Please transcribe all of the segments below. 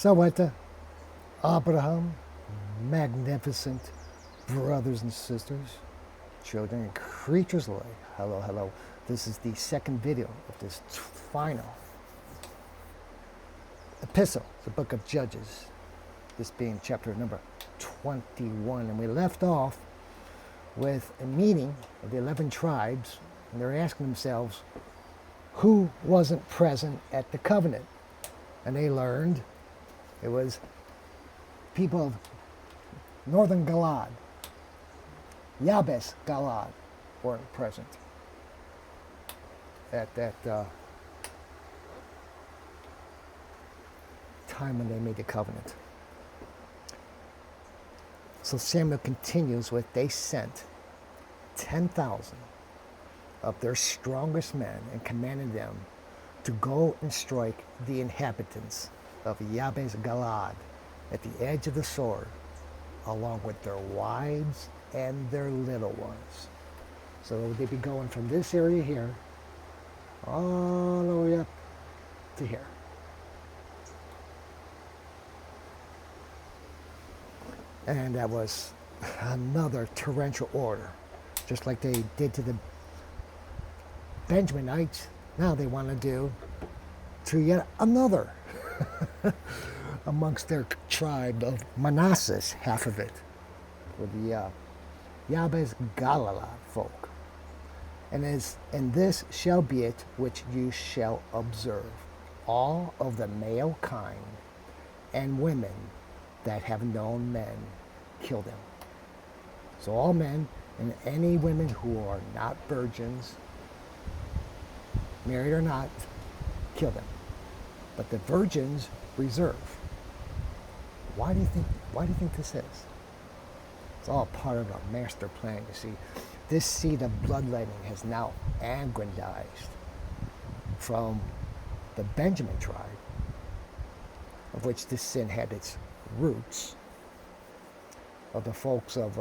So what the Abraham, magnificent brothers and sisters, children and creatures alike. Hello, hello. This is the second video of this final epistle, the book of Judges, this being chapter number 21. And we left off with a meeting of the 11 tribes, and they're asking themselves, who wasn't present at the covenant? And they learned it was people of northern Galaad, Iabes Galaad, weren't present at that time when they made the covenant. So Samuel continues with, they sent 10,000 of their strongest men and commanded them to go and strike the inhabitants of Iabes Galaad at the edge of the sword, along with their wives and their little ones. So they'd be going from this area here all the way up to here. And that was another torrential order, just like they did to the Benjamineites. Now they want to do to yet another amongst their tribe of Manasseh, half of it, with the Iabes Galaad folk. And this shall be it which you shall observe. All of the male kind and women that have known men, kill them. So all men and any women who are not virgins, married or not, kill them. But the virgins reserve. Why do you think this is? It's all part of a master plan. You see, this seed of bloodletting has now aggrandized from the Benjamin tribe, of which this sin had its roots, of the folks of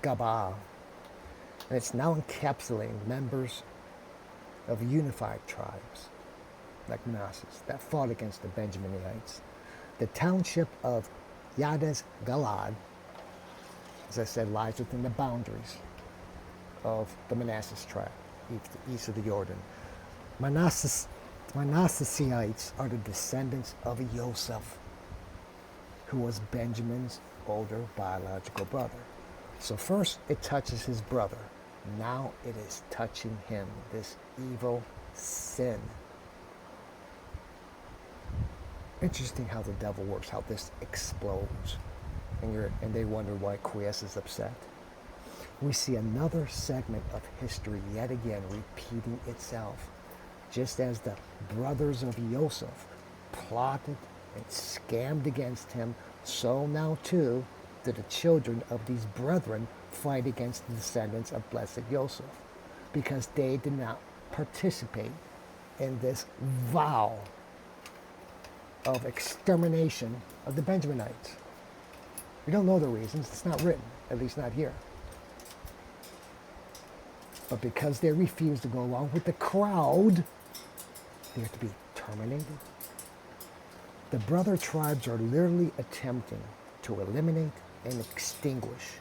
Gabaa, and it's now encapsulating members of unified tribes like Manasseh that fought against the Benjaminites. The township of Iabes Galaad, as I said, lies within the boundaries of the Manasseh tribe, east of the Jordan. Manassesites are the descendants of Joseph, who was Benjamin's older biological brother. So first it touches his brother. Now it is touching him, this evil sin. Interesting how the devil works, how this explodes. And they wonder why Quies is upset. We see another segment of history yet again repeating itself. Just as the brothers of Joseph plotted and scammed against him, so now too do the children of these brethren fight against the descendants of blessed Joseph, because they did not participate in this vow of extermination of the Benjaminites. We don't know the reasons. It's not written, at least not here. But because they refused to go along with the crowd, they have to be terminated. The brother tribes are literally attempting to eliminate and extinguish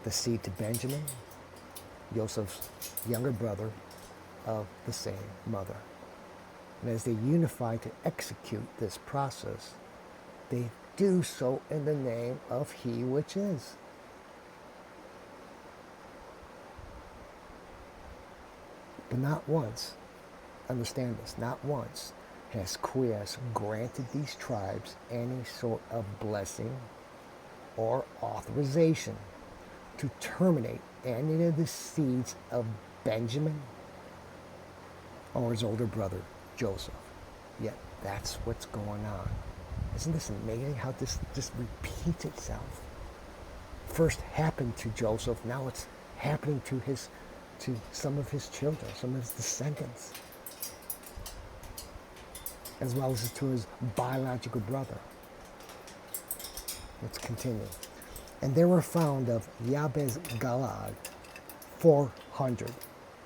the seed to Benjamin, Joseph's younger brother of the same mother. And as they unify to execute this process, they do so in the name of He which is. But not once, understand this, not once has Quies granted these tribes any sort of blessing or authorization to terminate any of the seeds of Benjamin or his older brother Joseph. Yet that's what's going on. Isn't this amazing how this just repeats itself? First happened to Joseph, now it's happening to some of his children, some of his descendants, as well as to his biological brother. Let's continue. And there were found of Iabes Galaad 400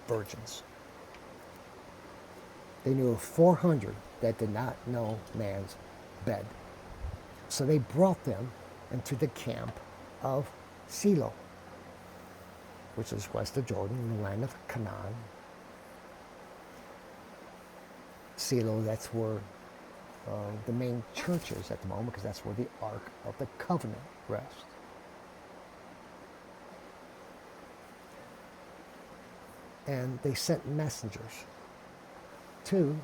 virgins. They knew of 400 that did not know man's bed. So they brought them into the camp of Shiloh, which is west of Jordan, in the land of Canaan. Shiloh, that's where the main church is at the moment, because that's where the Ark of the Covenant rests. And they sent messengers to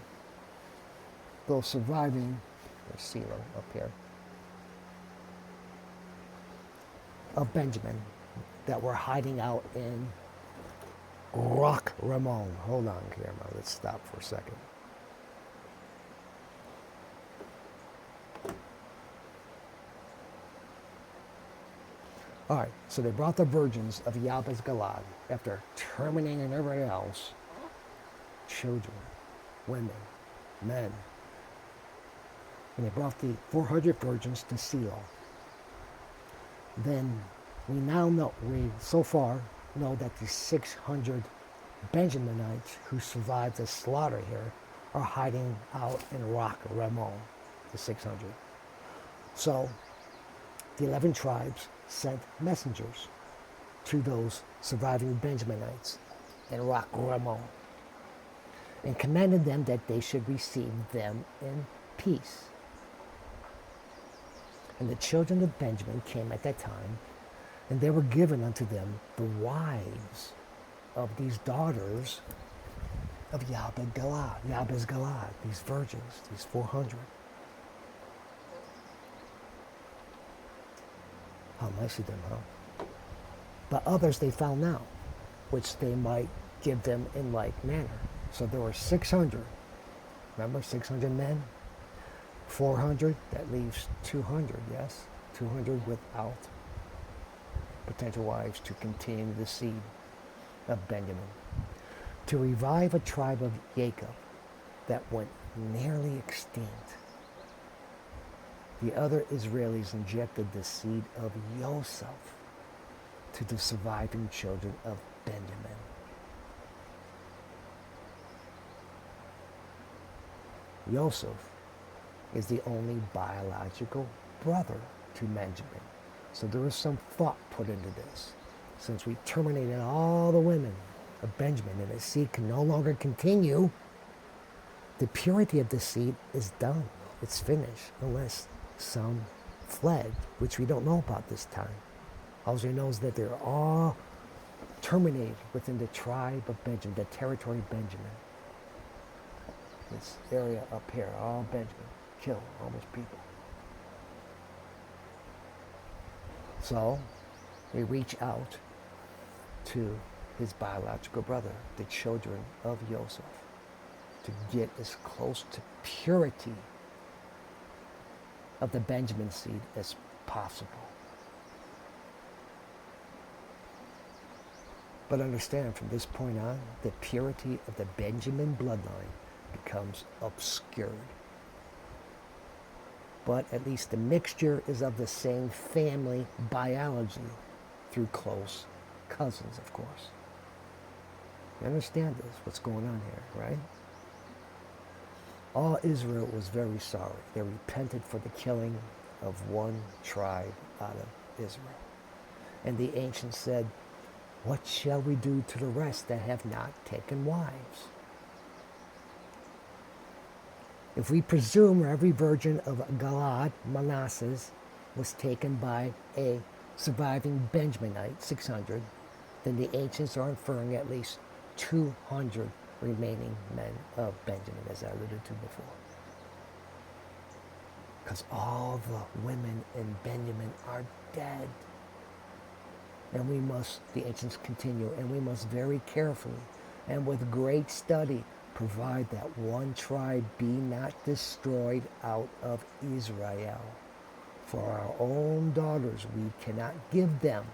those surviving, there's Shiloh up here, of Benjamin, that were hiding out in Rock Remmon. Hold on, camera, let's stop for a second. All right, so they brought the virgins of Iabes Galaad after terminating everybody else, children, women, men. And they brought the 400 virgins to Shiloh. Then we now know, we so far know that the 600 Benjaminites who survived the slaughter here are hiding out in Rock Remmon, the 600. So the 11 tribes sent messengers to those surviving Benjaminites in Rock Remmon and commanded them that they should receive them in peace. And the children of Benjamin came at that time, and they were given unto them the wives of these daughters of Iabes Galaad, these virgins, these 400. How nice of them, huh? But others they found now, which they might give them in like manner. So there were 600. Remember, 600 men? 400, that leaves 200, yes? 200 without potential wives to continue the seed of Benjamin. To revive a tribe of Jacob that went nearly extinct. The other Israelis injected the seed of Joseph to the surviving children of Benjamin. Joseph is the only biological brother to Benjamin. So there was some thought put into this. Since we terminated all the women of Benjamin and his seed can no longer continue, the purity of the seed is done. It's finished, unless some fled, which we don't know about this time. All we know is that they're all terminated within the tribe of Benjamin, the territory of Benjamin. This area up here, all Benjamin, killed all those people. So they reach out to his biological brother, the children of Joseph, to get as close to purity of the Benjamin seed as possible. But understand, from this point on, the purity of the Benjamin bloodline becomes obscured. But at least the mixture is of the same family biology through close cousins, of course. You understand this, what's going on here, right? All Israel was very sorry. They repented for the killing of one tribe out of Israel. And the ancients said, what shall we do to the rest that have not taken wives? If we presume every virgin of Galaad, Manasseh, was taken by a surviving Benjaminite, 600, then the ancients are inferring at least 200 remaining men of Benjamin, as I alluded to before. Because all the women in Benjamin are dead. And we must, the ancients continue, and we must very carefully and with great study provide that one tribe be not destroyed out of Israel. For our own daughters we cannot give them,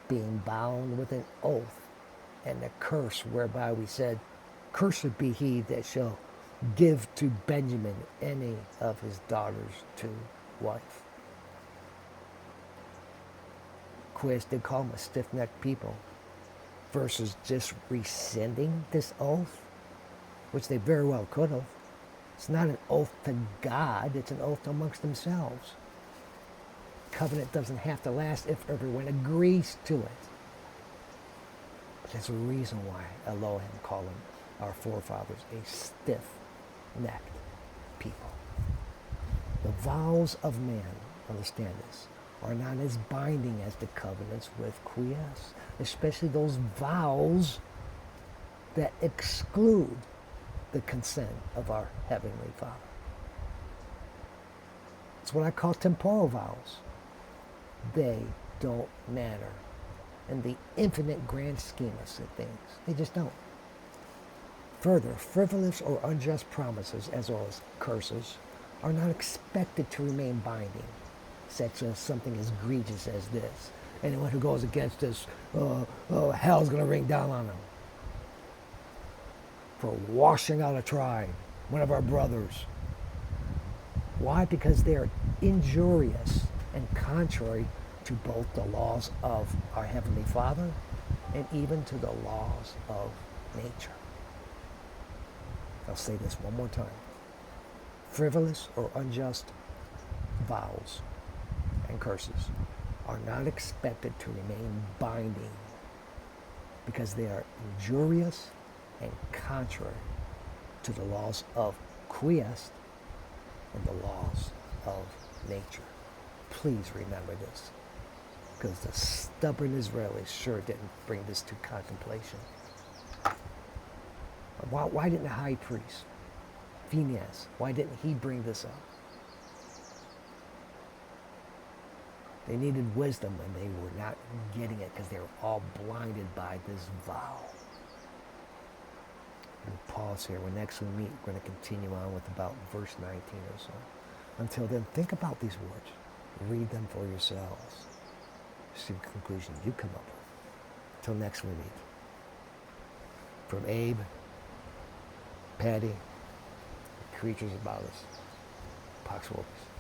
being bound with an oath and a curse whereby we said, cursed be he that shall give to Benjamin any of his daughters to wife. Quiz did call them a stiff-necked people versus just rescinding this oath, which they very well could have. It's not an oath to God, it's an oath amongst themselves. Covenant doesn't have to last if everyone agrees to it. But there's a reason why Elohim called them, our forefathers, a stiff-necked people. The vows of man, understand this, are not as binding as the covenants with quies, especially those vows that exclude the consent of our Heavenly Father. It's what I call temporal vows. They don't matter in the infinite grand scheme of things. They just don't. Further, frivolous or unjust promises, as well as curses, are not expected to remain binding, such as something as egregious as this. Anyone who goes against this, hell's going to rain down on them for washing out a tribe, one of our brothers. Why? Because they are injurious and contrary to both the laws of our Heavenly Father and even to the laws of nature. I'll say this one more time. Frivolous or unjust vows and curses are not expected to remain binding because they are injurious and contrary to the laws of quies and the laws of nature. Please remember this, because the stubborn Israelis sure didn't bring this to contemplation. Why didn't the high priest, Phinehas, why didn't he bring this up? They needed wisdom and they were not getting it because they were all blinded by this vow. We'll pause here. When next we meet, we're going to continue on with about verse 19 or so. Until then, think about these words. Read them for yourselves. See the conclusion you come up with. Until next we meet. From Abe, Patty, creatures about us, Pox Wolfies.